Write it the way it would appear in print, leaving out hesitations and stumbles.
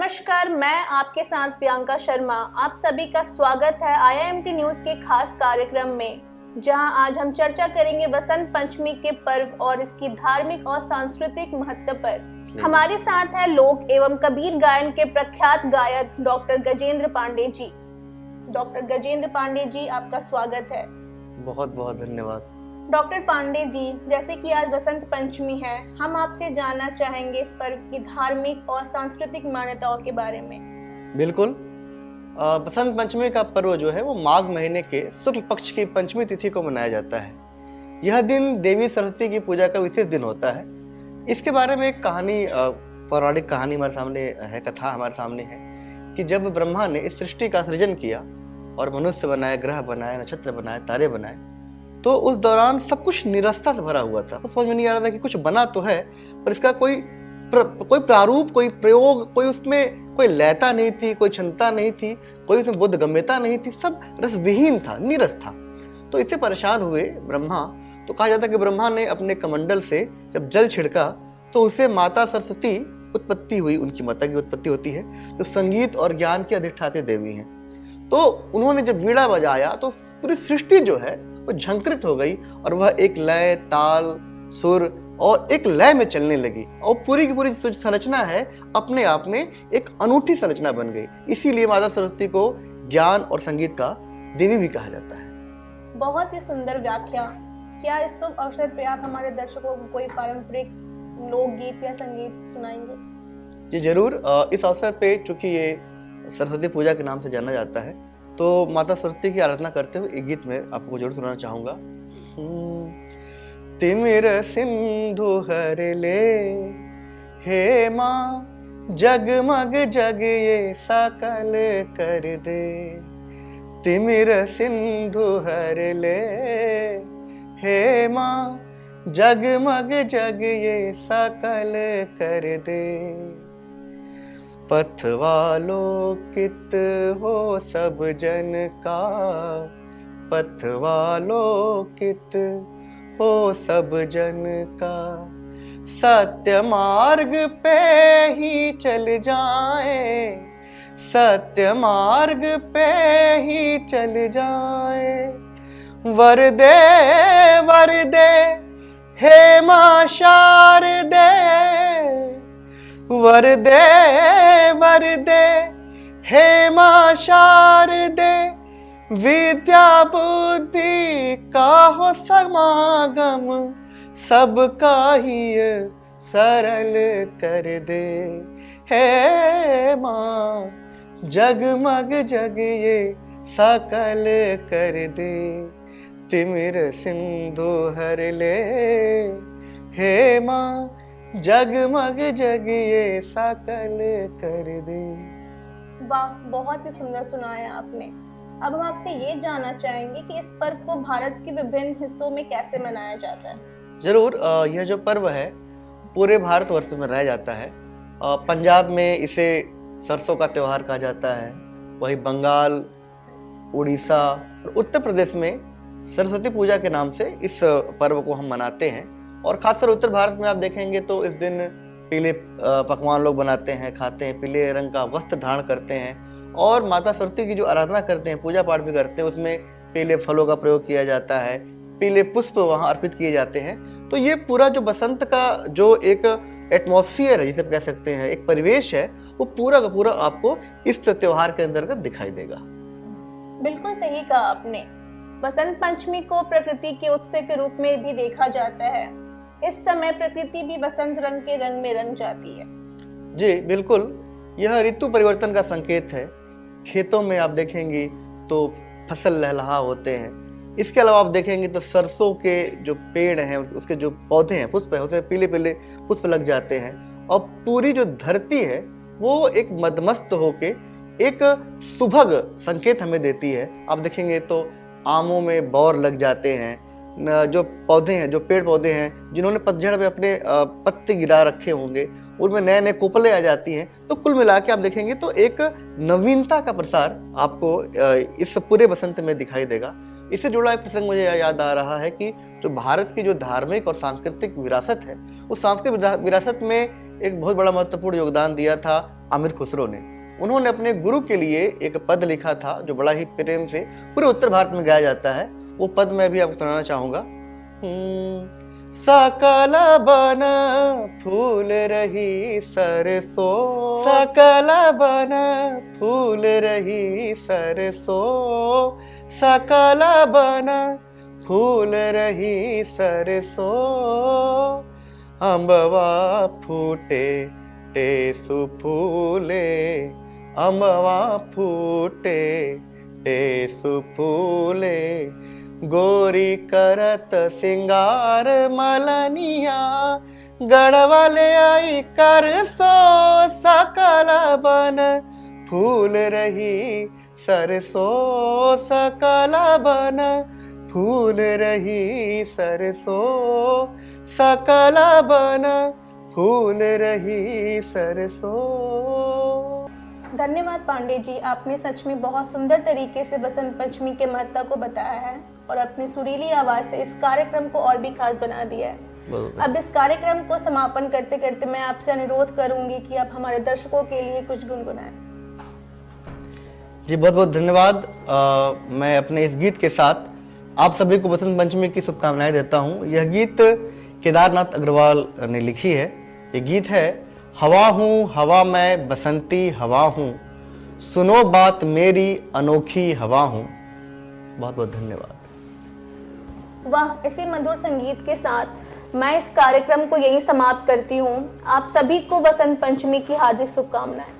नमस्कार, मैं आपके साथ प्रियंका शर्मा। आप सभी का स्वागत है IIMT न्यूज के खास कार्यक्रम में, जहां आज हम चर्चा करेंगे बसंत पंचमी के पर्व और इसकी धार्मिक और सांस्कृतिक महत्व पर। हमारे साथ है लोक एवं कबीर गायन के प्रख्यात गायक डॉक्टर गजेंद्र पांडे जी। डॉक्टर गजेंद्र पांडे जी, आपका स्वागत है। बहुत बहुत धन्यवाद। डॉक्टर पांडे जी, जैसे कि आज बसंत पंचमी है, हम आपसे जानना चाहेंगे इस पर्व की धार्मिक और सांस्कृतिक मान्यताओं के बारे में। बिल्कुल। बसंत पंचमी का पर्व जो है वो माघ महीने के शुक्ल पक्ष की पंचमी तिथि को मनाया जाता है। यह दिन देवी सरस्वती की पूजा का विशेष दिन होता है। इसके बारे में एक कहानी, पौराणिक कहानी हमारे सामने है, कथा हमारे सामने है कि जब ब्रह्मा ने इस सृष्टि का सृजन किया और मनुष्य बनाए, ग्रह बनाए, नक्षत्र बनाए, तारे बनाए, तो उस दौरान सब कुछ निरस्ता से भरा हुआ था। समझ में नहीं आ रहा था कि कुछ बना तो है, पर इसका कोई प्रारूप, कोई प्रयोग, कोई उसमें कोई लयता नहीं थी, कोई क्षमता नहीं थी, कोई उसमें बोधगम्यता नहीं थी, सब रसविहीन था, नीरस था। तो इससे परेशान हुए ब्रह्मा। तो कहा जाता है कि ब्रह्मा ने अपने कमंडल से जब जल छिड़का तो उसे माता सरस्वती उत्पत्ति हुई, उनकी माता की उत्पत्ति होती है, जो संगीत और ज्ञान की अधिष्ठात्री देवी हैं। तो उन्होंने जब वीणा बजाया तो पूरी सृष्टि जो है वो झंकृत हो गई और वह एक लय, ताल, सुर और एक लय में चलने लगी और पूरी की पूरी जो संरचना है अपने आप में एक अनूठी संरचना बन गई। इसीलिए माता सरस्वती को ज्ञान और संगीत का देवी भी कहा जाता है। बहुत ही सुंदर व्याख्या। क्या इस शुभ अवसर पर आप हमारे दर्शकों को कोई पारंपरिक लोकगीत या संगीत सुनाएंगे? जी जरूर। इस अवसर पे चूंकि ये सरस्वती पूजा के नाम से जाना जाता है, तो माता सरस्वती की आराधना करते हुए एक गीत मैं आपको जरूर सुनाना चाहूंगा। तिमिर सिंधु हर ले, हे माँ जगमग जग ये सकल कर दे। तिमिर सिंधु हर ले, हे माँ जगमग जग ये सकल कर दे। पथवालोकित हो सब जन का, पथवालोकित हो सब जन का। सत्य मार्ग पे ही चल जाए, सत्य मार्ग पे ही चल जाए। वर दे हे माँ शारदे, वर दे हे माँ शारदे। विद्या बुद्धि का हो समागम, सबका ही सरल कर दे। हे माँ जगमग जग ये सकल कर दे। तिमिर सिंधु हर ले, हे माँ जगमग जग ये सकल कर दे। वाह, बहुत ही सुंदर सुनाया आपने। अब हम आपसे ये जानना चाहेंगे कि इस पर्व को भारत के विभिन्न हिस्सों में कैसे मनाया जाता है? जरूर। यह जो पर्व है पूरे भारतवर्ष में मनाया जाता है। पंजाब में इसे सरसों का त्योहार कहा जाता है, वही बंगाल, उड़ीसा और उत्तर प्रदेश में सरस्वती पूजा के नाम से इस पर्व को हम मनाते हैं। और खासकर उत्तर भारत में आप देखेंगे तो इस दिन पीले पकवान लोग बनाते हैं, खाते हैं, पीले रंग का वस्त्र धारण करते हैं और माता सरस्वती की जो आराधना करते हैं, पूजा पाठ भी करते हैं, उसमें पीले फलों का प्रयोग किया जाता है, पीले पुष्प वहाँ अर्पित किए जाते हैं। तो ये पूरा जो बसंत का जो एक एटमॉस्फेयर है, जिसे कह सकते हैं, एक परिवेश है, वो पूरा का पूरा आपको इस त्योहार के अंतर्गत दिखाई देगा। बिल्कुल सही कहा आपने। बसंत पंचमी को प्रकृति के उत्सव के रूप में भी देखा जाता है। इस समय प्रकृति भी बसंत रंग के रंग में रंग जाती है। जी बिल्कुल। यह ऋतु परिवर्तन का संकेत है। खेतों में आप देखेंगे तो फसल लहलहा होते हैं। इसके अलावा आप देखेंगे तो सरसों के जो पेड़ हैं, उसके जो पौधे हैं, पुष्प है, उसमें पीले पीले पुष्प लग जाते हैं और पूरी जो धरती है वो एक मदमस्त होके एक सुभग संकेत हमें देती है। आप देखेंगे तो आमों में बौर लग जाते हैं, जो पौधे हैं, जो पेड़ पौधे हैं, जिन्होंने पतझड़ में अपने पत्ते गिरा रखे होंगे, उनमें नए नए कोपले आ जाती हैं। तो कुल मिला के आप देखेंगे तो एक नवीनता का प्रसार आपको इस पूरे बसंत में दिखाई देगा। इससे जुड़ा एक प्रसंग मुझे याद आ रहा है कि जो भारत की जो धार्मिक और सांस्कृतिक विरासत है, उस सांस्कृतिक विरासत में एक बहुत बड़ा महत्वपूर्ण योगदान दिया था आमिर खुसरो ने। उन्होंने अपने गुरु के लिए एक पद लिखा था जो बड़ा ही प्रेम से पूरे उत्तर भारत में गाया जाता है। वो पद मैं भी आपको सुनाना चाहूंगा। सकल बन फूल रही सरसों, सकल बन फूल रही सरसों, सकल बन फूल रही सरसों, अम्बवा फूटे टेसु फूले, अम्बवा फूटे टेसु फूले, गोरी करत सिंगार मलनिया, गढ़वाले आई कर सो, सकल बन फूल रही सरसों, सकल बन फूल रही सरसों, सकल बन फूल रही सरसों। धन्यवाद पांडे जी, आपने सच में बहुत सुंदर तरीके से बसंत पंचमी के महत्व को बताया है और अपनी सुरीली आवाज से इस कार्यक्रम को और भी खास बना दिया है। अब इस कार्यक्रम को समापन करते करते मैं आपसे अनुरोध करूंगी कि आप हमारे दर्शकों के लिए कुछ गुनगुनाएं। जी बहुत बहुत धन्यवाद। मैं अपने इस गीत के साथ आप सभी को बसंत पंचमी की शुभकामनाएं देता हूं। यह गीत केदारनाथ अग्रवाल ने लिखी है। ये गीत है हवा हूँ हवा मैं बसंती हवा हूँ, सुनो बात मेरी अनोखी हवा हूँ। बहुत बहुत धन्यवाद। वाह, इसी मधुर संगीत के साथ मैं इस कार्यक्रम को यहीं समाप्त करती हूँ। आप सभी को बसंत पंचमी की हार्दिक शुभकामनाएं।